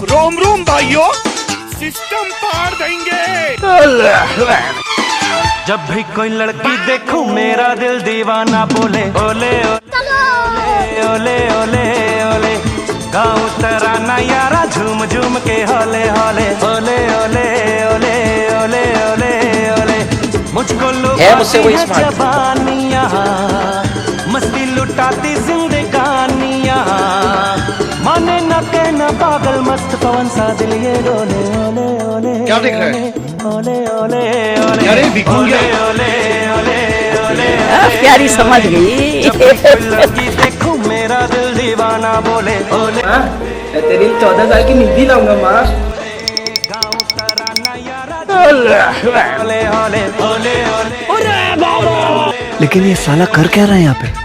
रोम रोम भाइयों, सिस्टम पार देंगे। जब भी कोई लड़की देखूं मेरा दिल दीवाना बोले ओले ओले ओले ओले ओले। गाँव तराना यारा झूम झूम के होले होले ओले ओले ओले ओले ओले ओले। मुझको लोग जबानियाँ मस्ती लुटाती जिंदगानियाँ। माने न कहना पागल मस्त पवन सा दिल ये डोले ओले ओले। क्या देख रहे हैं? ओले ओले ओले अरे भिखुंगे। ओले ओले ओले। प्यारी समझ गई। जब भी कोई लड़की देखूं मेरा दिल दीवाना बोले ओले। तेरी 14 साल की निधि लाऊंगा माँ। गाँव तराना यारा ओले ओले ओले ओले। लेकिन ये साला कर क्या रहा है यहाँ पे?